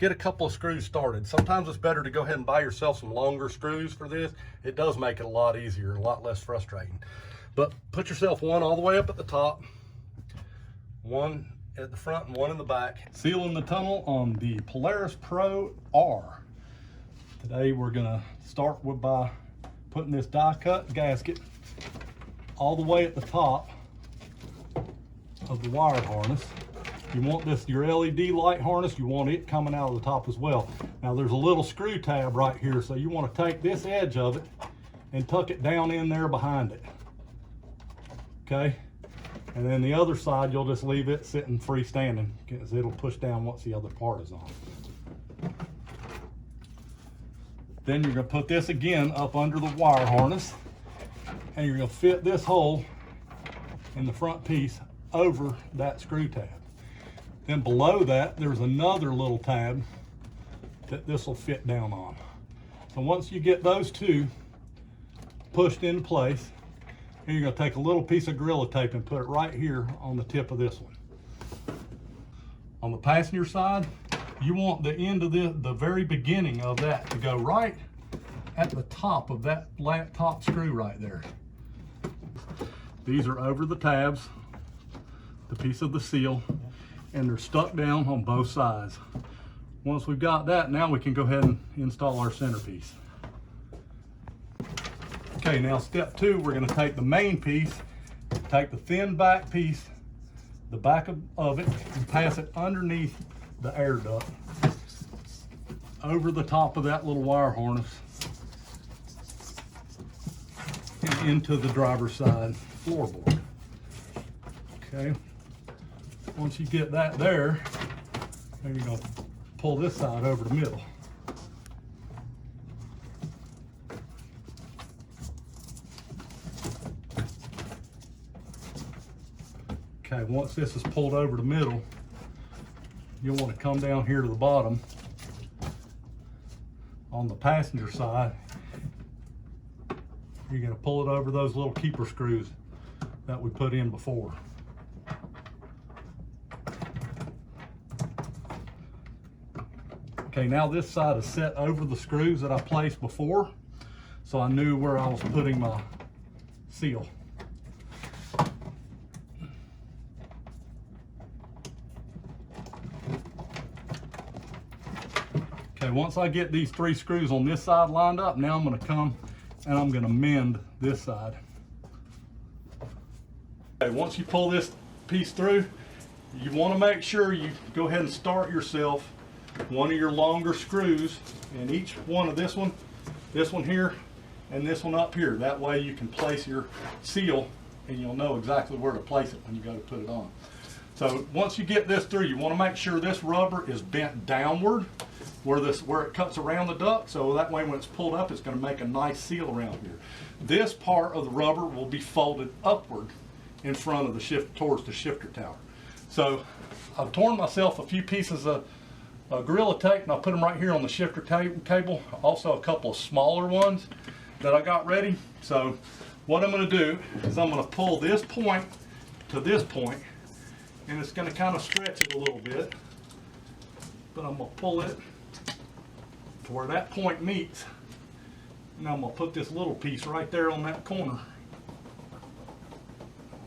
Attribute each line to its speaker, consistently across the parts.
Speaker 1: get a couple of screws started. Sometimes it's better to go ahead and buy yourself some longer screws for this. It does make it a lot easier and a lot less frustrating. But put yourself one all the way up at the top, one at the front and one in the back. Sealing the tunnel on the Polaris Pro R. Today we're gonna start by putting this die cut gasket all the way at the top of the wire harness. You want this, your LED light harness, you want it coming out of the top as well. Now there's a little screw tab right here, so you want to take this edge of it and tuck it down in there behind it. Okay, and then the other side you'll just leave it sitting freestanding because it'll push down once the other part is on. Then you're going to put this again up under the wire harness, and you're going to fit this hole in the front piece over that screw tab. Then below that there's another little tab that this will fit down on. So once you get those two pushed in place, and you're going to take a little piece of Gorilla Tape and put it right here on the tip of this one. On the passenger side, you want the end of the very beginning of that to go right at the top of that top screw right there. These are over the tabs, the piece of the seal, and they're stuck down on both sides. Once we've got that, now we can go ahead and install our centerpiece. Okay, now step two, we're going to take the main piece, take the thin back piece, the back of it, and pass it underneath the air duct over the top of that little wire harness and into the driver's side floorboard. Okay, once you get that there, then you're going to pull this side over the middle. Okay, once this is pulled over the middle, you'll want to come down here to the bottom on the passenger side. You're going to pull it over those little keeper screws that we put in before. Okay, now this side is set over the screws that I placed before, so I knew where I was putting my seal. Okay, once I get these three screws on this side lined up, now I'm going to come and I'm going to mend this side. Okay, once you pull this piece through, you want to make sure you go ahead and start yourself one of your longer screws in each one of this one here, and this one up here. That way you can place your seal and you'll know exactly where to place it when you go to put it on. So once you get this through, you want to make sure this rubber is bent downward where it cuts around the duct, so that way when it's pulled up, it's going to make a nice seal around here. This part of the rubber will be folded upward in front of the towards the shifter tower. So I've torn myself a few pieces of Gorilla Tape, and I'll put them right here on the shifter cable. Also a couple of smaller ones that I got ready. So what I'm going to do is I'm going to pull this point to this point, and it's going to kind of stretch it a little bit, but I'm going to pull it to where that point meets, and I'm going to put this little piece right there on that corner.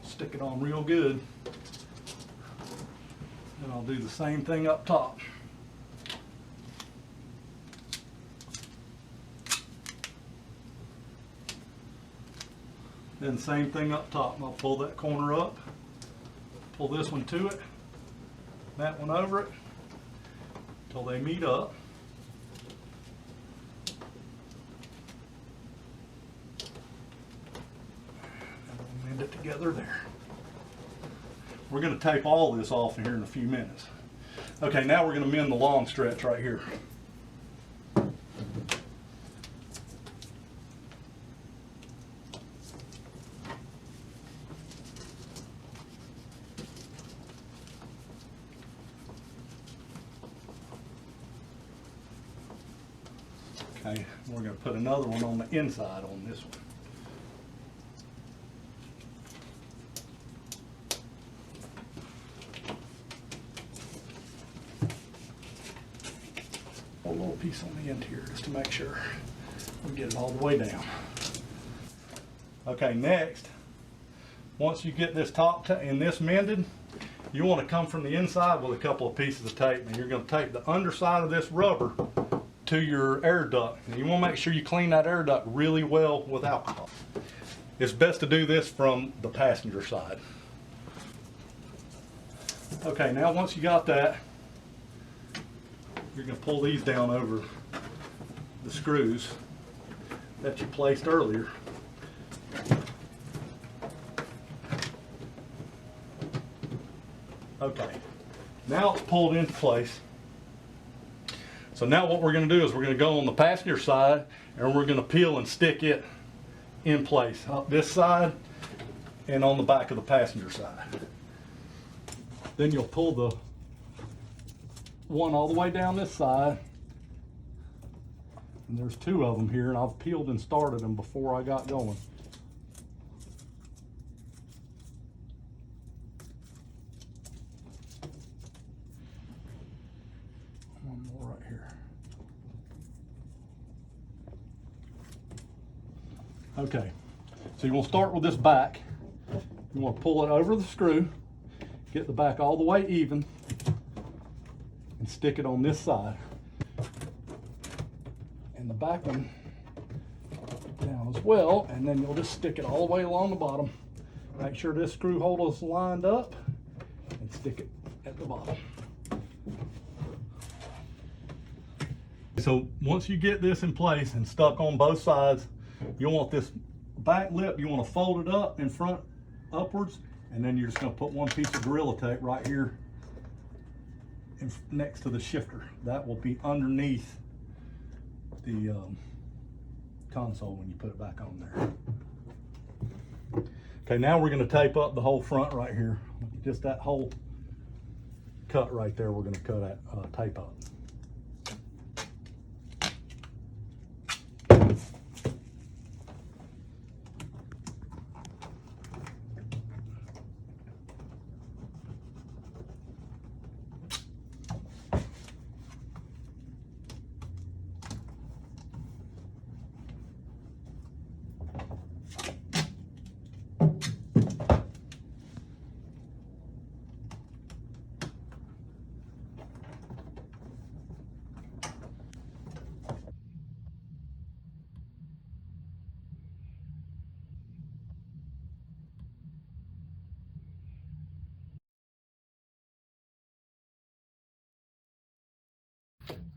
Speaker 1: I'll stick it on real good, and I'll do the same thing up top. Then same thing up top. I'll pull that corner up, pull this one to it, that one over it, until they meet up. And we'll mend it together there. We're going to tape all this off here in a few minutes. Okay, now we're going to mend the long stretch right here. Okay, we're going to put another one on the inside on this one. piece on the end here just to make sure we get it all the way down. Okay, next, once you get this top and this mended, you want to come from the inside with a couple of pieces of tape, and you're going to tape the underside of this rubber to your air duct. And you want to make sure you clean that air duct really well with alcohol. It's best to do this from the passenger side. Okay, now once you got that, you're going to pull these down over the screws that you placed earlier. Okay, now it's pulled into place. So now what we're going to do is we're going to go on the passenger side and we're going to peel and stick it in place up this side and on the back of the passenger side. Then you'll pull the one all the way down this side, and there's two of them here, and I've peeled and started them before I got going. One more right here. Okay, so you want to start with this back. You want to pull it over the screw, get the back all the way even, and stick it on this side. And the back one down as well, and then you'll just stick it all the way along the bottom. Make sure this screw hole is lined up and stick it at the bottom. So once you get this in place and stuck on both sides, you want this back lip, you want to fold it up in front upwards, and then you're just going to put one piece of Gorilla Tape right here next to the shifter. That will be underneath the console when you put it back on there. Okay, now we're going to tape up the whole front right here. Just that whole cut right there, we're going to cut that tape up.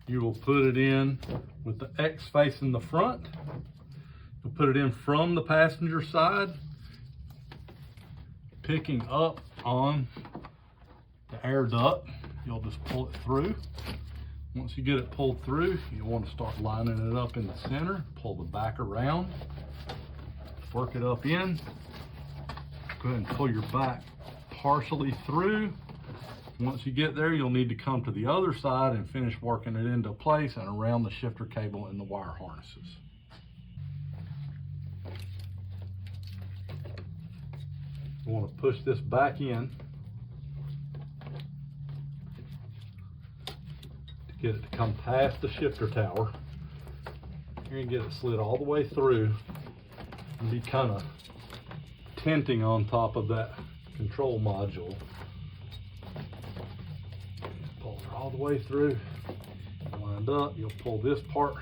Speaker 1: You will put it in with the X facing the front. You'll put it in from the passenger side, picking up on the air duct. You'll just pull it through. Once you get it pulled through, you want to start lining it up in the center. Pull the back around, work it up in. Go ahead and pull your back partially through. Once you get there, you'll need to come to the other side and finish working it into place and around the shifter cable and the wire harnesses. You want to push this back in to get it to come past the shifter tower. You're going to get it slid all the way through and be kind of tenting on top of that control module. All the way through, lined up. You'll pull this part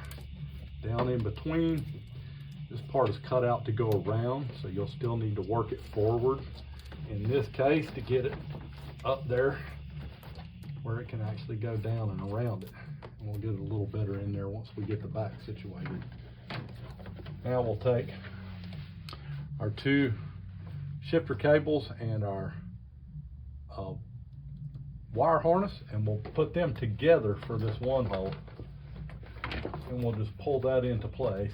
Speaker 1: down in between. This part is cut out to go around, so you'll still need to work it forward in this case to get it up there where it can actually go down and around it. And we'll get it a little better in there once we get the back situated. Now we'll take our two shifter cables and our wire harness, and we'll put them together for this one hole, and we'll just pull that into place.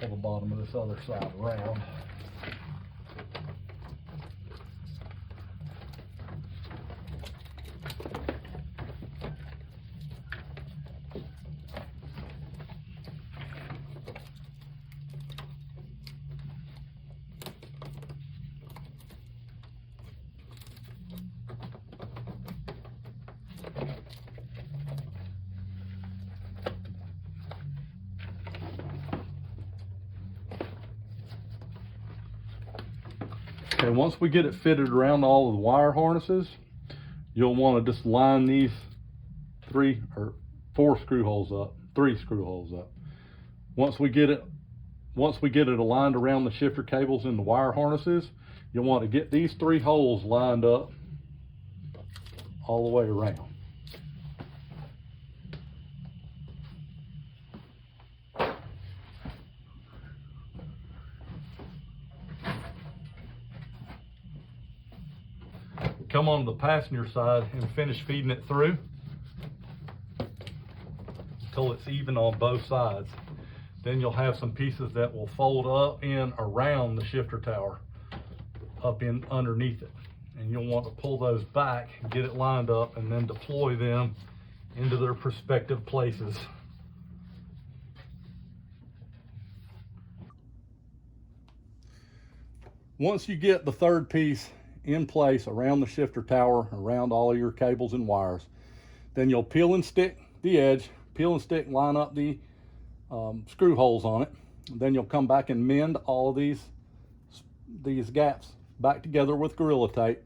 Speaker 1: Pull the bottom of this other side around. Okay, once we get it fitted around all of the wire harnesses, you'll want to just line these 3 or 4 screw holes up, 3 screw holes up. Once we get it aligned around the shifter cables and the wire harnesses, you'll want to get these 3 holes lined up all the way around. Come on the passenger side and finish feeding it through until it's even on both sides. Then you'll have some pieces that will fold up in around the shifter tower, up in underneath it. And you'll want to pull those back, get it lined up, and then deploy them into their respective places. Once you get the 3rd piece in place around the shifter tower, around all your cables and wires, then you'll peel and stick the edge, line up the screw holes on it. Then you'll come back and mend all of these gaps back together with Gorilla Tape,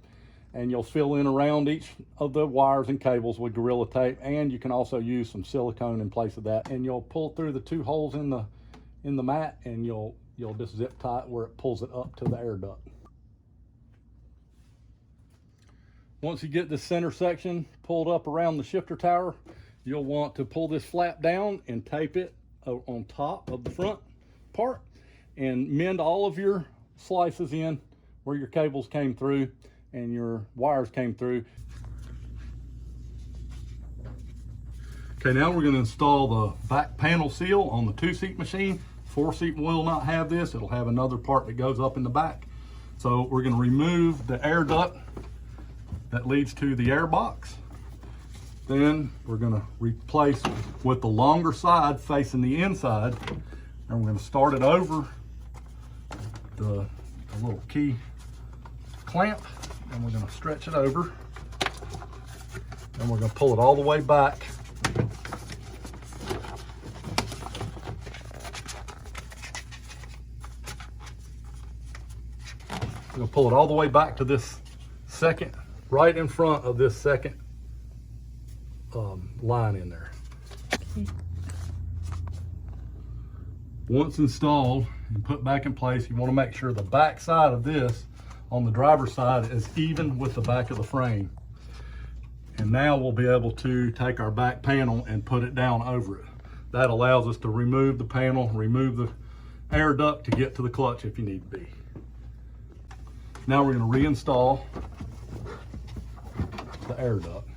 Speaker 1: and you'll fill in around each of the wires and cables with Gorilla Tape, and you can also use some silicone in place of that. And you'll pull through the 2 holes in the mat, and you'll just zip tie it where it pulls it up to the air duct. Once you get this center section pulled up around the shifter tower, you'll want to pull this flap down and tape it on top of the front part, and mend all of your slices in where your cables came through and your wires came through. Okay, now we're going to install the back panel seal on the 2-seat machine. 4-seat will not have this. It'll have another part that goes up in the back. So we're going to remove the air duct that leads to the air box. Then we're going to replace with the longer side facing the inside, and we're going to start it over the little key clamp, and we're going to stretch it over, and we're going to pull it all the way back. We're going to pull it all the way back to this second, right in front of this second line in there. Okay. Once installed and put back in place, you want to make sure the back side of this on the driver's side is even with the back of the frame. And now we'll be able to take our back panel and put it down over it. That allows us to remove the panel, remove the air duct to get to the clutch if you need to be. Now we're going to reinstall the air duct.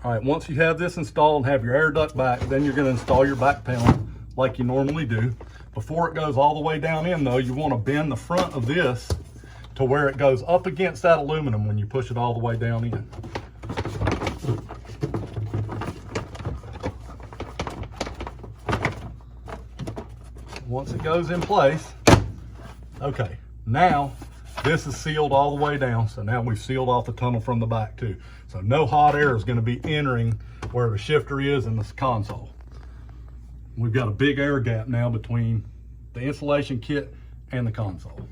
Speaker 1: All right, once you have this installed and have your air duct back, then you're going to install your back panel like you normally do. Before it goes all the way down in though, you want to bend the front of this to where it goes up against that aluminum when you push it all the way down in. Once it goes in place, okay, now this is sealed all the way down. So now we've sealed off the tunnel from the back too. So no hot air is going to be entering where the shifter is in this console. We've got a big air gap now between the insulation kit and the console.